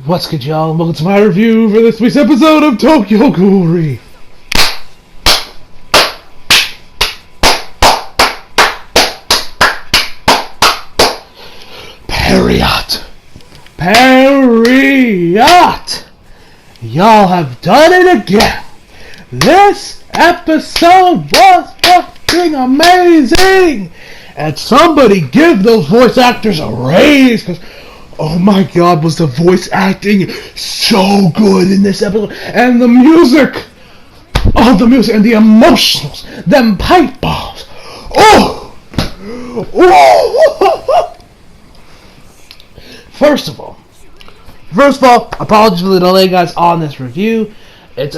What's good, y'all? And welcome to my review for this week's episode of Tokyo Ghoul. Period! Y'all have done it again! This episode was fucking amazing! And somebody give those voice actors a raise, because oh my god, was the voice acting so good in this episode. And the music! Oh, the music and the emotions! Them pipe bombs! Oh! First of all, apologies for the delay, guys, on this review. It's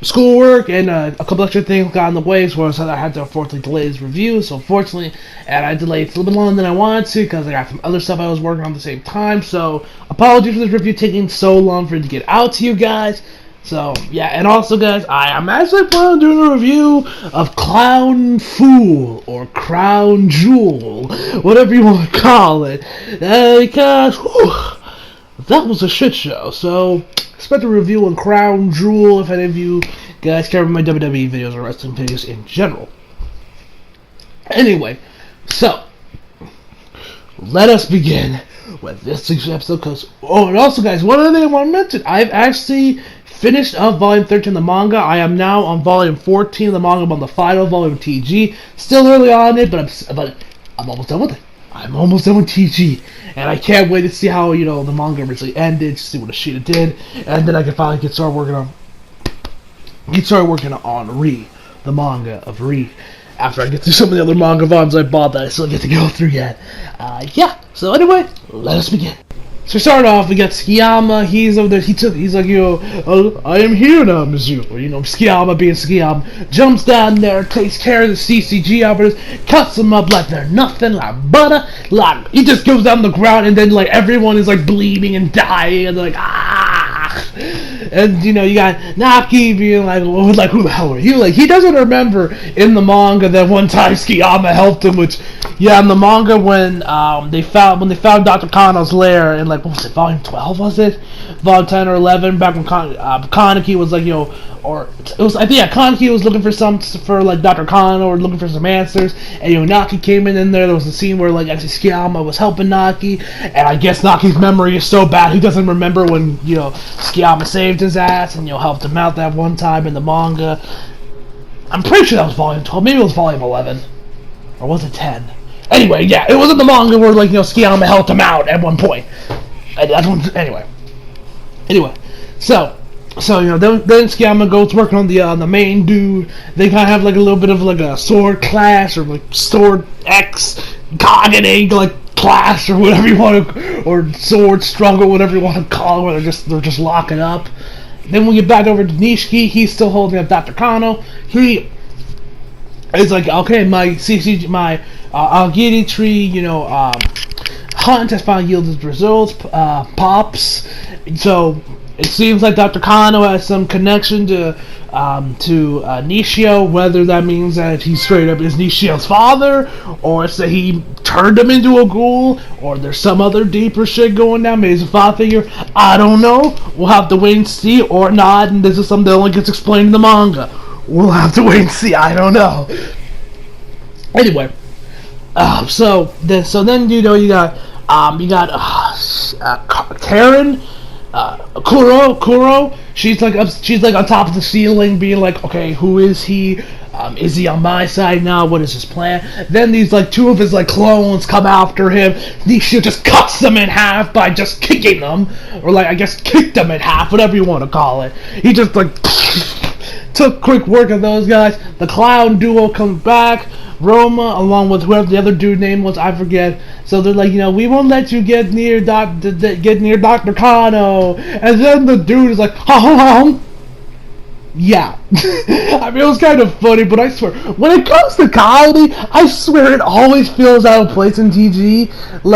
schoolwork and a couple extra things got in the way, so I had to unfortunately delay this review. So unfortunately, and I delayed it a little bit longer than I wanted to because I got some other stuff I was working on at the same time. So apologies for this review taking so long for it to get out to you guys. So yeah, and also, guys, I'm actually planning on doing a review of Clown Fool or Crown Jewel, whatever you want to call it, because that was a shit show. So expect a review on Crown Jewel if any of you guys care about my WWE videos or wrestling videos in general. Anyway, so let us begin with this week's episode. And also, guys, one other thing I want to mention: I've actually finished up Volume 13 of the manga. I am now on Volume 14 of the manga. I'm on the final volume TG. Still early on it, but I'm almost done with it. I'm almost done with TG, and I can't wait to see how the manga originally ended, to see what Ashita did, and then I can finally get started working on the manga of Re. After I get through some of the other manga volumes I bought that I still get to go through yet. Yeah. So anyway, let us begin. So start off, we got Tsukiyama. He's over there. He's like, I am here now, monsieur. Or Tsukiyama being Tsukiyama, jumps down there, takes care of the CCG operators, cuts them up like they're nothing, like butter. Like he just goes down the ground, and then like everyone is like bleeding and dying, and they're like And you got Naki being like, who the hell are you? Like he doesn't remember in the manga that one time Tsukiyama helped him, which. Yeah, in the manga when they found Dr. Kano's lair in what was it, Volume 12 was it? Volume 10 or 11, back when Kaneki was like, Kaneki was looking for Dr. Kano or looking for some answers, and Naki came in there. There was a scene where actually Tsukiyama was helping Naki, and I guess Naki's memory is so bad he doesn't remember when Tsukiyama saved his ass and helped him out that one time in the manga. I'm pretty sure that was Volume 12, maybe it was Volume 11, or was it 10? Anyway, yeah, it was in the manga where Tsukiyama helped him out at one point. Anyway, so then Tsukiyama goes working on the main dude. They kind of have a little bit of a sword clash or sword X Kagane clash or whatever you want to, or sword struggle, whatever you want to call it, where they're just locking up. Then we get back over to Nishiki. He's still holding up Dr. Kano. It's like, okay, my Algiri tree, hunt has finally yielded results, pops. So it seems like Dr. Kano has some connection to Nishio, whether that means that he straight up is Nishio's father, or it's that he turned him into a ghoul, or there's some other deeper shit going down, maybe he's a father figure. I don't know. We'll have to wait and see, or not, and this is something that only gets explained in the manga. We'll have to wait and see. I don't know. Anyway, so then you got Karen, Kuro. She's like on top of the ceiling, being like, okay, who is he? Is he on my side now? What is his plan? Then these two of his clones come after him. Nishio just cuts them in half by just kicking them, or I guess kicked them in half, whatever you want to call it. He just took quick work of those guys. The clown duo comes back. Roma, along with whoever the other dude name was, I forget. So they're like, we won't let you get near Dr. Kano. And then the dude is like, ha. Yeah. I mean, it was kind of funny, but I swear, when it comes to comedy, I swear it always feels out of place in TG.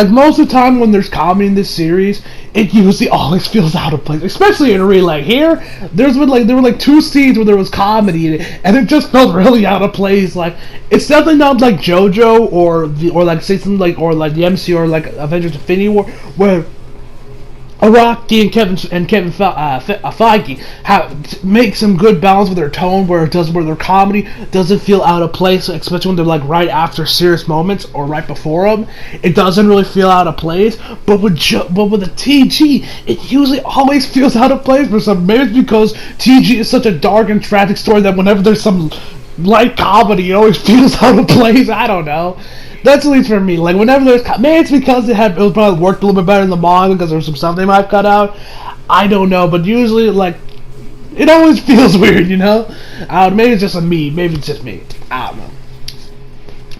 Most of the time when there's comedy in this series, it usually always feels out of place, especially in Relay. Here, there were 2 scenes where there was comedy in it, and it just felt really out of place. It's definitely not like JoJo or the MC or Avengers Infinity War, where Araki and Kevin Feige make some good balance with their tone, where their comedy doesn't feel out of place, especially when they're like right after serious moments or right before them. It doesn't really feel out of place. But with the TG, it usually always feels out of place for some. Maybe it's because TG is such a dark and tragic story that whenever there's some light comedy, it always feels out of place. I don't know. That's at least for me. Like, whenever there's... Maybe it's because it was probably worked a little bit better in the manga because there was some stuff they might have cut out. I don't know. But usually, like, it always feels weird, you know? Maybe it's just me. Maybe it's just me. I don't know.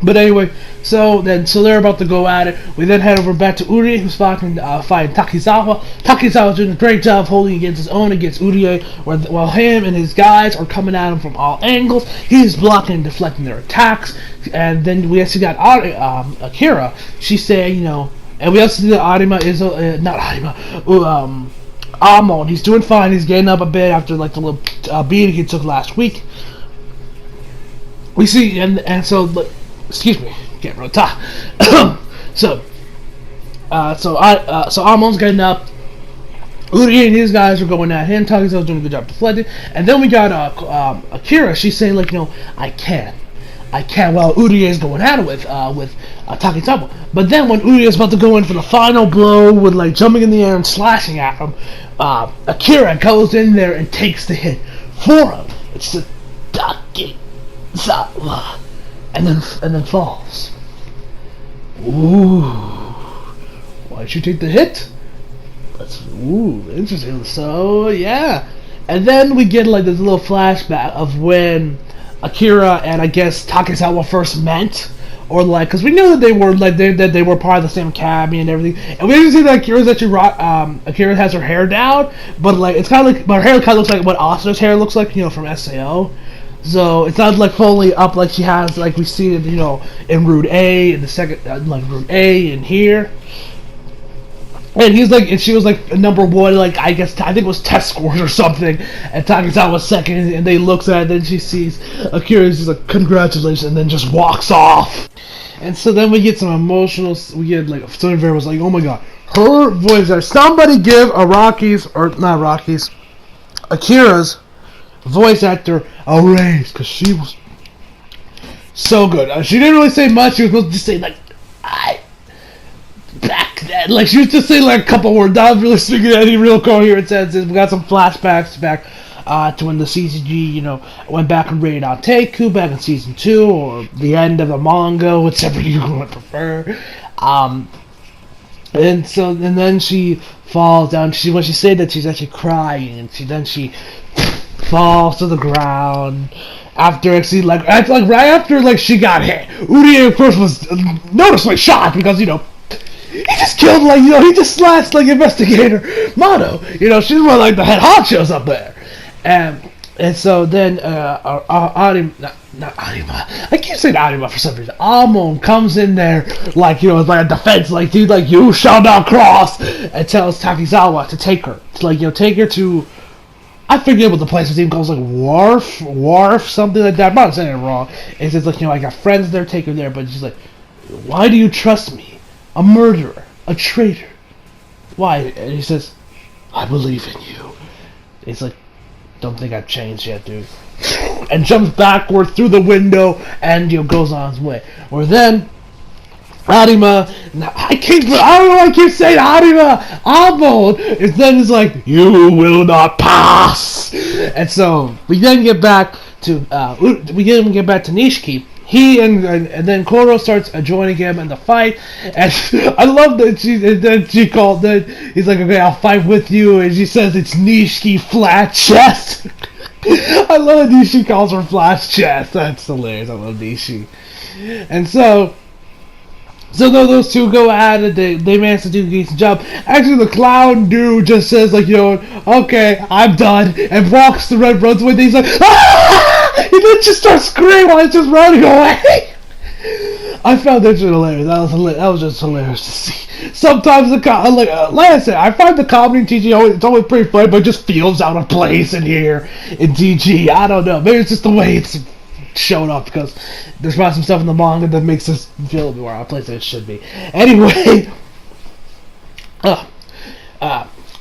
But anyway, so they're about to go at it. We then head over back to Uri, who's fighting Takizawa. Takizawa's doing a great job holding against his own against Uri, while him and his guys are coming at him from all angles. He's blocking and deflecting their attacks. And then we actually got Akira. She's saying, you know, and we also see that Arima is not Arima. Amon. He's doing fine. He's getting up a bit after like the little beating he took last week. We see and so. Excuse me, can't really talk. So Amon's getting up. Uri and his guys are going at him. Takizawa's doing a good job deflecting. And then we got Akira. She's saying, like, you know, I can't. While Uri is going at it with Takizawa. But then when Uri is about to go in for the final blow, with like jumping in the air and slashing at him, Akira goes in there and takes the hit for him. It's the Takizawa. And then falls. Ooh. Why'd you take the hit? That's interesting. So yeah. And then we get like this little flashback of when Akira and I guess Takizawa first met. Or like, cause we knew that they were part of the same academy and everything, and we didn't see that Akira has her hair down, but like it's kind of like her hair kind of looks like what Asuna's hair looks like, you know, from SAO. So it's not like fully up like she has, like we see it, you know, in Route A, in the second, like Route A, and here. And he's like, and she was like number one, like I think it was test scores or something. And Takizawa was second, and they looks at it, and then she sees Akira, she's like, congratulations, and then just walks off. And so then we get some emotional. We get like something very was like, oh my god, her voice. Somebody give Akira's voice actor a raise, because she was so good. She didn't really say much. She was supposed to just say like, back then. Like she was just saying like a couple words, not really speaking any real coherent sentences. We got some flashbacks back to when the CCG, you know, went back and raided on Teiku back in season 2, or the end of the manga, whichever you would prefer. And then she falls down. When she said that, she's actually crying, and she falls to the ground after actually right after she got hit. Uri, of course, was noticeably shocked because, you know, he just killed, like, you know, he just slashed like investigator Mano. You know, she's one like the head honchos up there, and so then Arima, I keep saying Arima for some reason. Amon comes in there like, you know, it's like a defense, like, dude, like, you shall not cross, and tells Takizawa to take her, to, like, you know, take her to, I forget what the place was even called, Wharf, something like that. I'm not saying it wrong. It says, like, you know, I got friends there, take her there, but she's like, why do you trust me? A murderer, a traitor. Why? And he says, I believe in you. He's like, don't think I've changed yet, dude. And jumps backward through the window and, you know, goes on his way. Or then Arima, I don't know why I keep saying Arima, Amon, and then it's like, you will not pass. And so we then get back to Nishiki. He and then Koro starts joining him in the fight, and I love that she called that. He's like, okay, I'll fight with you, and she says it's Nishiki flat chest. I love that Nishi calls her flat chest. That's hilarious. I love Nishi. And so those two go at it. They manage to do a decent job. Actually, the clown dude just says, like, you know, okay, I'm done, and walks the red runs away. He's like, ah! And then just starts screaming while he's just running away. I found that shit hilarious. That was just hilarious to see. Sometimes like I said, I find the comedy in TG it's always pretty funny, but it just feels out of place in here in TG. I don't know. Maybe it's just the way it's shown up, because there's probably some stuff in the manga that makes us feel more out of place than it should be. Anyway,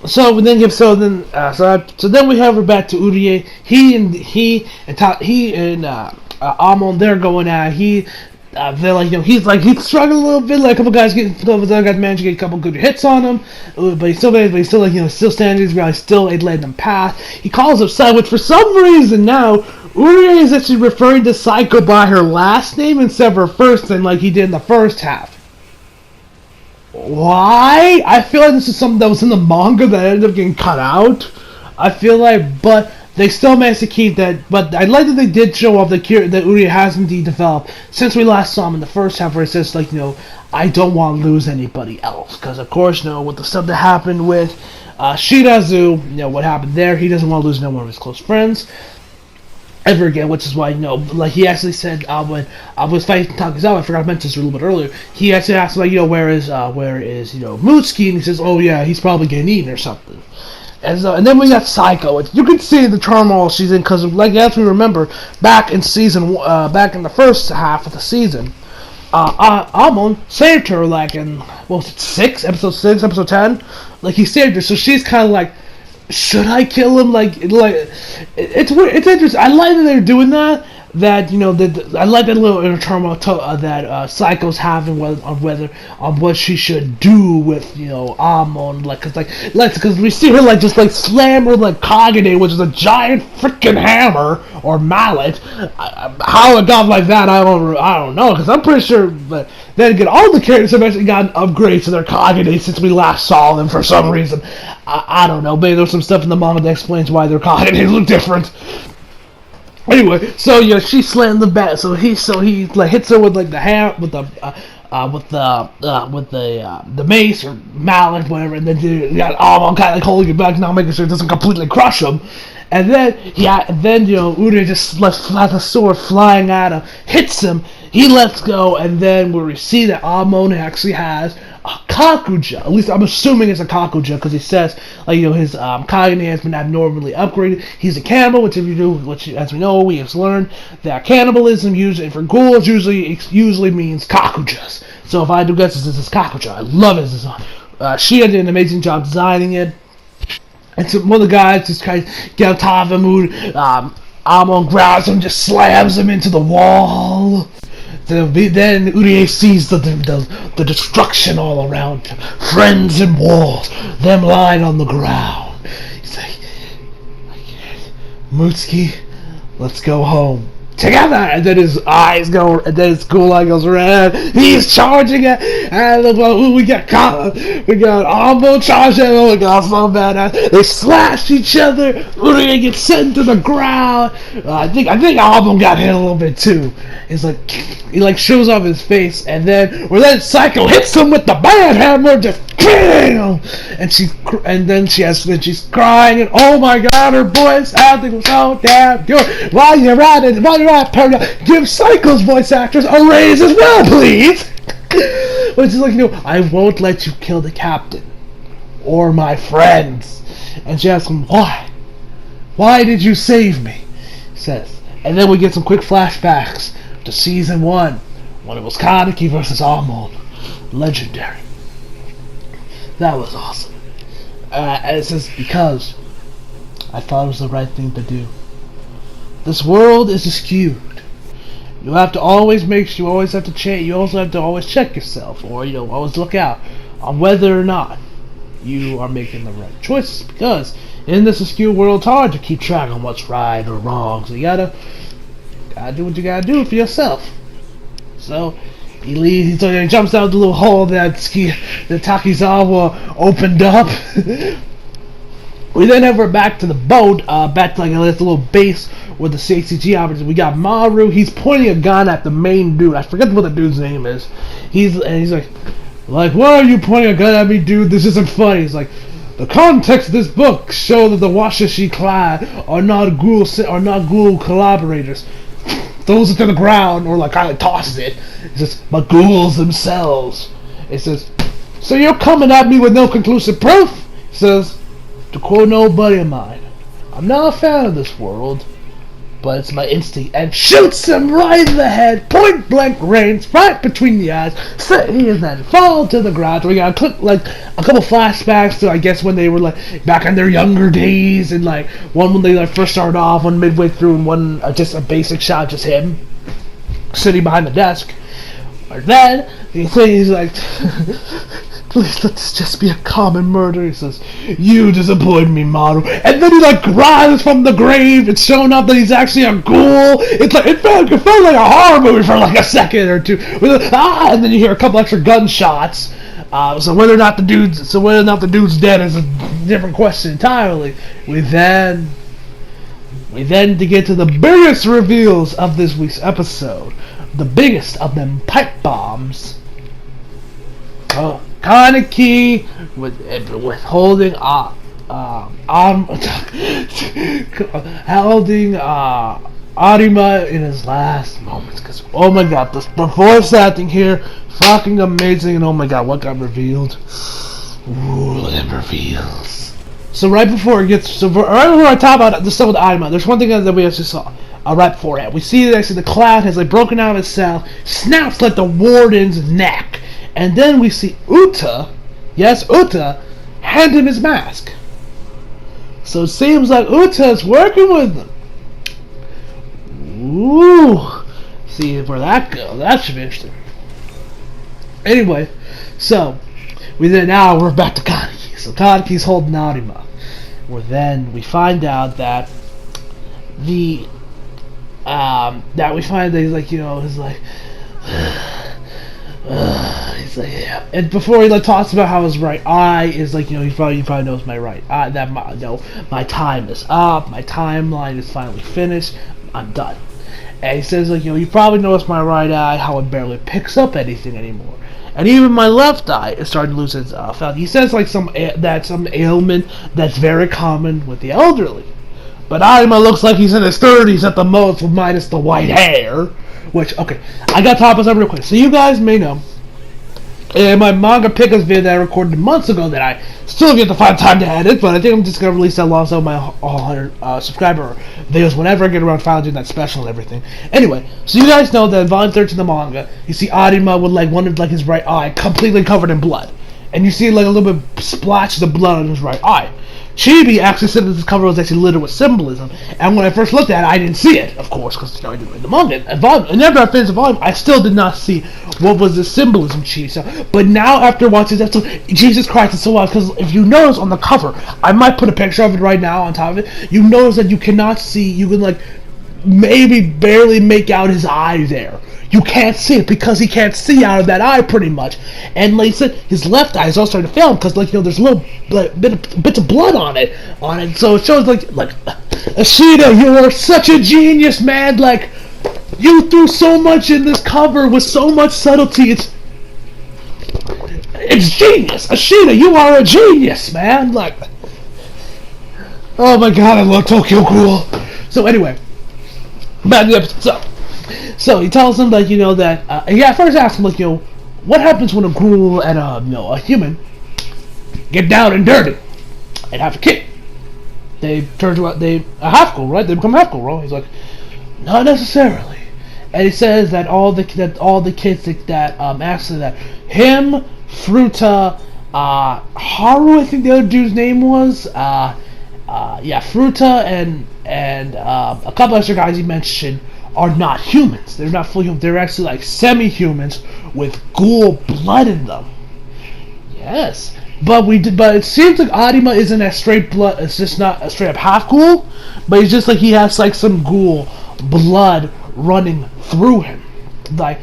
So then, so then we have her back to Urie. He and Amon, they're going at. They're like, he's struggling a little bit. Like a couple of other guys managed to get a couple good hits on him, but he's still like, still standing his ground. He's still letting them pass. He calls him Psycho, which for some reason now Urie is actually referring to Psycho by her last name instead of her first name, like he did in the first half. Why? I feel like this is something that was in the manga that ended up getting cut out. I feel like, but they still managed to keep that. But I like that they did show off that Uri has indeed developed since we last saw him in the first half, where it says like, I don't want to lose anybody else, because of course, with the stuff that happened with Shirazu, what happened there, he doesn't want to lose no one of his close friends ever again, which is why, like he actually said, when I was fighting Takizawa, I forgot to mention this a little bit earlier, he actually asked, like, where is Mutsuki, and he says, oh yeah, he's probably getting eaten or something. And then we got Psycho. You can see the turmoil she's in, because, like, as we remember, back in the first half of the season, Amon saved her, like, in, what was it, episode 6, episode 10? Like, he saved her, so she's kind of like, should I kill him? Like it's weird. It's interesting. I like that they're doing that. I like that little inner turmoil that Psycho's having on what she should do with Amon. Because we see her just slam her like Kagane, which is a giant freaking hammer or mallet. How it got like that, I don't know. Because I'm pretty sure. But then again, all the characters have actually gotten upgrades to their Kagane since we last saw them for some reason. I don't know. Maybe there's some stuff in the manga that explains why their Kagane look different. Anyway, so she slammed the bat. So he hits her with the hammer, with the mace or mallet, whatever, and then you got Amon kind of holding it back now, making sure it doesn't completely crush him. And then Uri just lets the sword flying at him, hits him. He lets go, and then we see that Amon actually has a Kakuja. At least I'm assuming it's a Kakuja, because he says his Kagane has been abnormally upgraded. He's a cannibal, which as we know, we have learned that cannibalism usually for ghouls usually means Kakujas. So if I do guess this is Kakuja, I love his design. Shia did an amazing job designing it. And so one of the guys just tries to get on top of him. Amon grabs him, just slams him into the wall. Then Urie sees the destruction all around him. Friends and walls, them lying on the ground. He's like, I can't. Mutsuki, let's go home. Together! And then his eyes go, and then his ghoul eye goes red. He's charging it, and we got Amon charging. Oh my god, so badass. They slash each other. Urie gets sent to the ground. I think Amon got hit a little bit too. It's like he shows off his face, and then Psycho hits him with the bad hammer, just bam! And she's crying, and oh my god, her voice acting was so damn good. While you're at it, give Psycho's voice actors a raise as well, please. Which is I won't let you kill the captain or my friends. And she asks him, why? Why did you save me? He says, and then we get some quick flashbacks to season 1 when it was Kaneki versus Amon. Legendary. That was awesome. And it says, because I thought it was the right thing to do. This world is skewed. You have to always you always have to check. You also have to always check yourself, or always look out on whether or not you are making the right choices. Because in this askew world, it's hard to keep track on what's right or wrong. So you gotta do what you gotta do for yourself. So he leaves. So he jumps out the little hole that Takizawa opened up. We then have her back to the boat, back to this little base where the CCG operators. We got Maru. He's pointing a gun at the main dude. I forget what the dude's name is. He's like, why are you pointing a gun at me, dude? This isn't funny. He's like, the context of this book show that the Washishi clan are not ghoul collaborators. Throws it to the ground, or kind of tosses it. It says, but ghouls themselves. It says, so you're coming at me with no conclusive proof? It says, to quote an old buddy of mine, I'm not a fan of this world, but it's my instinct, and shoots him right in the head, point blank range, right between the eyes, and then fall to the ground. We got a couple flashbacks to, I guess, when they were like back in their younger days, and like one when they like first started off, one midway through, and one just a basic shot, just him sitting behind the desk. Or then he's like, please let this just be a common murder. He says, you disappoint me, Maru. And then he like rises from the grave. It's shown up that he's actually a ghoul. It's like it felt like a horror movie for like a second or two. And then you hear a couple extra gunshots. So whether or not the dude's dead is a different question entirely. We then to get to the biggest reveals of this week's episode. The biggest of them pipe bombs. Kaneki with holding Arima in his last moments. Cause oh my god, the voice acting here, fucking amazing, and oh my god, what got revealed? Ooh, it reveals. So right before I talk about the stuff with Arima, there's one thing that we actually saw. Right before that, we see that actually the cloud has like broken out of his cell, snaps like the warden's neck, and then we see Uta, yes, Uta, hand him his mask. So it seems like Uta's working with them. Ooh, see where that goes. That should be interesting. Anyway, so now we're back to Kaneki. So Kaneki's holding Arima. We find out that he's like, he's like, yeah. And before he like talks about how his right eye is like, he probably knows my right eye, that my time is up, my timeline is finally finished, I'm done. And he says like, you probably noticed my right eye, how it barely picks up anything anymore. And even my left eye is starting to lose its felt. He says like some ailment that's very common with the elderly. But Arima looks like he's in his 30s at the most, minus the white hair. Which, okay, I got to talk about something real quick. So you guys may know, in my manga pickups video that I recorded months ago that I still get to find time to edit, but I think I'm just going to release that alongside my 100 subscriber videos whenever I get around to finally doing that special and everything. Anyway, so you guys know that in Volume 13 of the manga, you see Arima with like one of like his right eye completely covered in blood. And you see like a little bit splashes of blood on his right eye. Chibi actually said that this cover was actually littered with symbolism, and when I first looked at it, I didn't see it, of course, because I didn't read the manga. And after I finished the volume, I still did not see what was the symbolism, Chibi. But now, after watching this episode, Jesus Christ, it's so wild, because if you notice on the cover, I might put a picture of it right now on top of it, you notice that you cannot see, you can like, maybe barely make out his eye there. You can't see it because he can't see out of that eye pretty much. And like I said, his left eye is also starting to fail because there's a little bits of blood on it. So it shows like Ashida, you are such a genius, man. Like you threw so much in this cover with so much subtlety. It's genius. Ashida, you are a genius, man. Like, oh my god, I love Tokyo Ghoul. So anyway, back to the episode. So he tells him that I first asked him what happens when a ghoul and a human get down and dirty and have a kid? They turn to a half ghoul, right? They become half ghoul, right? He's like, not necessarily. And he says that all the kids that actually that him, Fruta, Haru, I think the other dude's name was, Fruta and a couple extra guys he mentioned are not humans. They're not fully human. They're actually like semi-humans with ghoul blood in them. Yes, but it seems like Arima isn't a straight blood. It's just not a straight up half ghoul, but it's just like he has like some ghoul blood running through him, like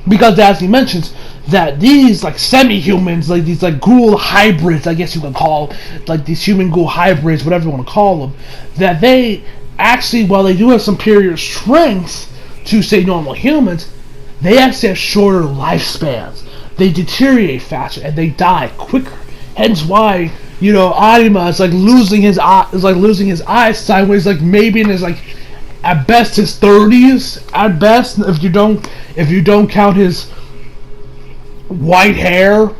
because as he mentions that these like semi-humans, like these like ghoul hybrids, I guess you could call like these human ghoul hybrids, whatever you want to call them, that they actually, while they do have superior strength to, say, normal humans, they actually have shorter lifespans. They deteriorate faster and they die quicker. Hence why, Arima is like losing his eyes sideways, like maybe in his like at best his 30s, at best, if you don't count his white hair.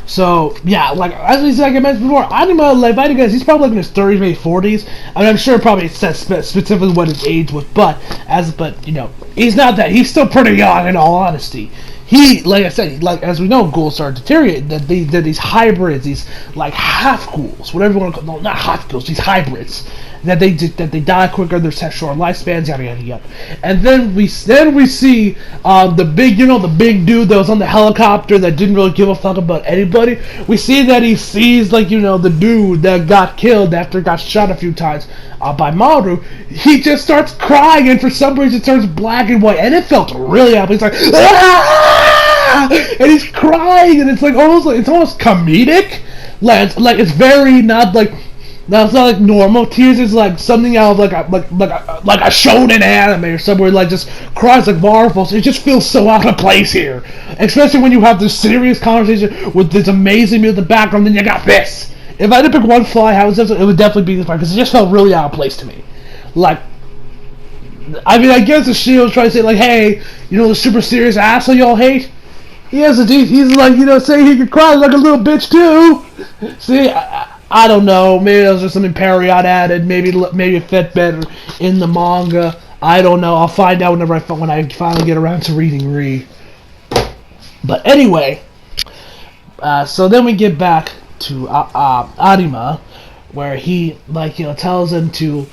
So yeah, like as we said, like I mentioned before, Anima, like I guess he's probably like in his 30s, maybe 40s. I mean, I'm sure probably it says specifically what his age was, but you know, he's not that. He's still pretty young, in all honesty. He, like I said, like as we know, ghouls start deteriorating. That these hybrids, these like half ghouls, whatever you want to call them, no, not half ghouls, these hybrids. That they die quicker, their short lifespans, yada yada yada. And then we see the big dude that was on the helicopter that didn't really give a fuck about anybody. We see that he sees the dude that got killed after he got shot a few times by Maru. He just starts crying, and for some reason it turns black and white, and it felt really up. He's like, ah! And he's crying, and it's almost comedic. Like it's very not like. Now it's not like normal tears. It's like something out of like a shonen anime or somewhere. Like just cries like waterfalls. It just feels so out of place here, especially when you have this serious conversation with this amazing music in the background. Then you got this. If I had to pick one flaw, it would definitely be this part because it just felt really out of place to me. Like, I mean, I guess the Shield's trying to say like, hey, the super serious asshole y'all hate. He's like, saying he could cry like a little bitch too. See. I don't know. Maybe that was just something Period added. Maybe it fit better in the manga. I don't know. I'll find out when I finally get around to reading Re. But anyway, so then we get back to Arima, where he tells him to.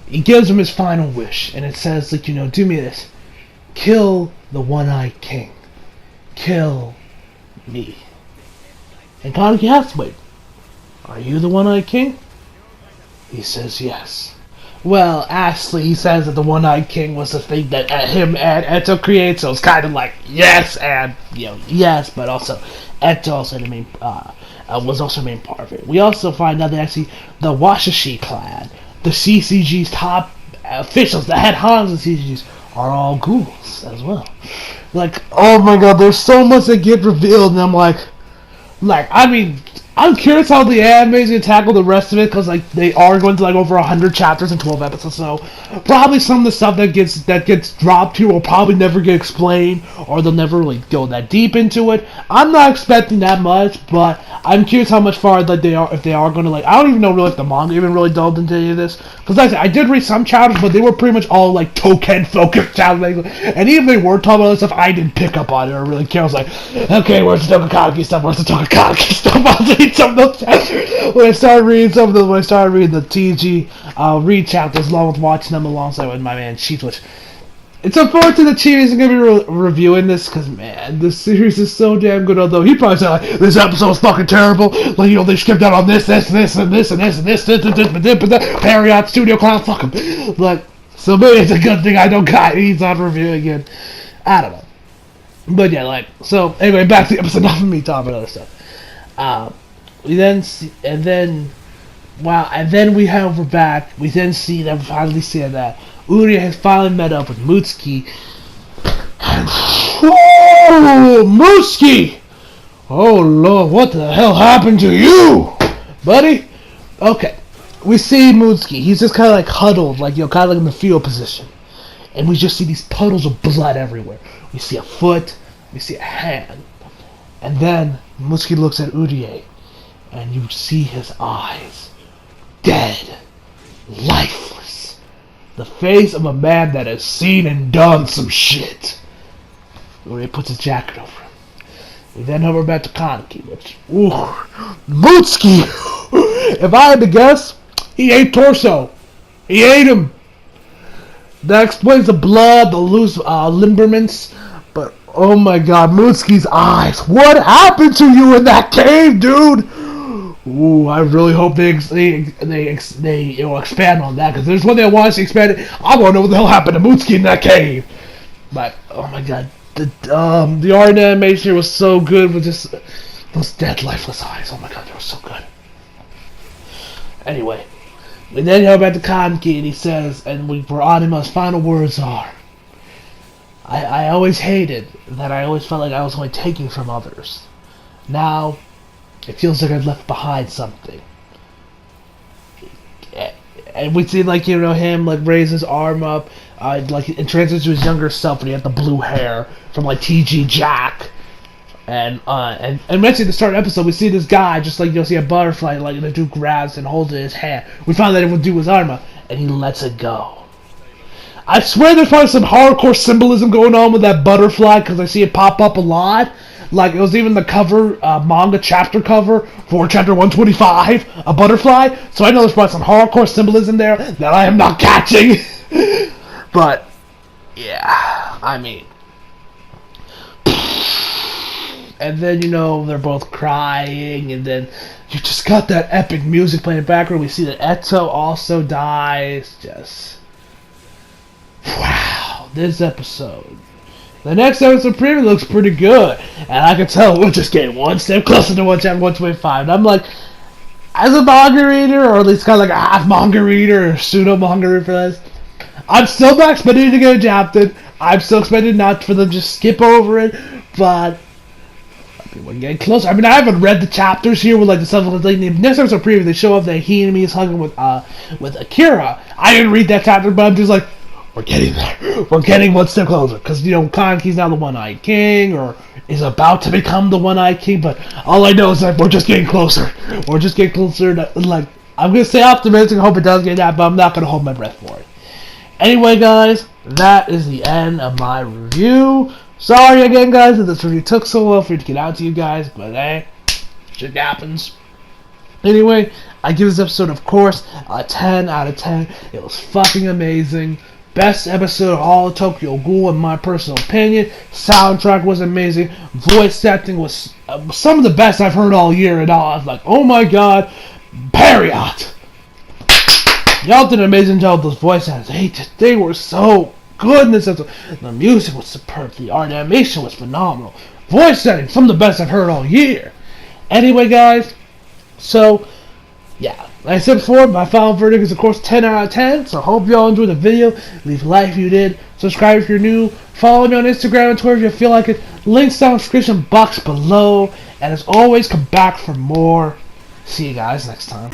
He gives him his final wish, and it says do me this, kill the One-Eyed King, kill me. And Kaneki has to wait. Are you the One-Eyed King? He says yes. Well, actually, he says that the One-Eyed King was the thing that him and Eto created, so it's kind of like yes and yes, but also Eto also was also the main part of it. We also find out that actually the Washishi clan, the CCG's top officials, the head honchos of the CCGs, are all ghouls as well. Like, oh my god, there's so much that get revealed, and I'm like, I mean. I'm curious how the anime is going to tackle the rest of it, because they are going to over 100 chapters and 12 episodes, so probably some of the stuff that gets dropped here will probably never get explained, or they'll never really go that deep into it. I'm not expecting that much, but I'm curious how much farther if they are going to I don't even know really if the manga even really delved into any of this, because I did read some chapters, but they were pretty much all Token focused chapters, and even if they were talking about this stuff, I didn't pick up on it or really care. I was like, okay, where's the Tokakaki stuff? Where's the Tokakaki stuff? Some of those chapters. When I started reading the TG read chapters along with watching them alongside with my man Cheats, which it's unfortunate that Cheats isn't going to be reviewing this because man, this series is so damn good. Although he probably said this episode was fucking terrible. They skipped out on this, and this. Period Studio Clown, fuck him. So maybe it's a good thing I don't got. He's on reviewing again. I don't know. But yeah, so anyway, back to the episode. Enough of me talking about other stuff. We then see, and then we see that Uri has finally met up with Mutsuki. And oh, Mutsuki! Oh Lord, what the hell happened to you, buddy? Okay, we see Mutsuki. He's just kind of huddled, kind of in the fetal position, and we just see these puddles of blood everywhere. We see a foot, we see a hand, and then Mutsuki looks at Urie. And you see his eyes. Dead. Lifeless. The face of a man that has seen and done some shit. Uri puts his jacket over him. We then hover back to Kaneki, which... Ooh. Mutsuki! If I had to guess, he ate Torso. He ate him. That explains the blood, the loose limberness. But, oh my god, Mutsuki's eyes. What happened to you in that cave, dude? Ooh, I really hope they expand on that, because there's one thing I want to see expanded. I want to know what the hell happened to Mutsuki in that cave. But oh my god, the art and animation here was so good with just those dead, lifeless eyes. Oh my god, they were so good. Anyway, we then go back to Kaneki, and he says, where Anima's final words are, I always hated that I always felt like I was only taking from others. Now. It feels like I've left behind something. And we see, him, raise his arm up, and transition to his younger self, and he had the blue hair from, TG Jack. And eventually, at the start of the episode, we see this guy just like you'll see a butterfly, like the dude grabs and holds it in his hand. We find that it would do his armor, and he lets it go. I swear there's probably some hardcore symbolism going on with that butterfly because I see it pop up a lot. Like it was even the cover, manga chapter cover for chapter 125, a butterfly. So I know there's probably some hardcore symbolism there that I am not catching. But yeah, I mean. And then, you know, they're both crying, and then you just got that epic music playing in the background. We see that Eto also dies. Just, wow, this episode. The next episode preview looks pretty good, and I can tell we're just getting one step closer to 125. And I'm like, as a manga reader, or at least kind of like a half manga reader, or pseudo manga reader for this, I'm still not expecting to get adapted. I'm still expecting not for them to just skip over it, but we're getting closer. I mean, I haven't read the chapters here with like the stuff like the next episode preview. They show up that he and me is hugging with Akira. I didn't read that chapter, but I'm just like, we're getting there. We're getting one step closer because you know Kanki's now the One-Eyed King, or is about to become the One-Eyed King. But all I know is that we're just getting closer. We're just getting closer. Like I'm gonna stay optimistic. I hope it does get that, but I'm not gonna hold my breath for it. Anyway, guys, that is the end of my review. Sorry again, guys, that this review took so long for it to get out to you guys, but hey, shit happens. Anyway, I give this episode, of course, a 10 out of 10. It was fucking amazing. Best episode of all of Tokyo Ghoul, in my personal opinion. Soundtrack was amazing. Voice acting was some of the best I've heard all year, and all. I was like, oh my god, Period. Y'all did an amazing job with those voice actors. They were so good in this episode. The music was superb. The art animation was phenomenal. Voice acting, some of the best I've heard all year. Anyway, guys, so, yeah. Like I said before, my final verdict is, of course, 10 out of 10. So, hope y'all enjoyed the video. Leave a like if you did. Subscribe if you're new. Follow me on Instagram and Twitter if you feel like it. Links down in the description box below. And as always, come back for more. See you guys next time.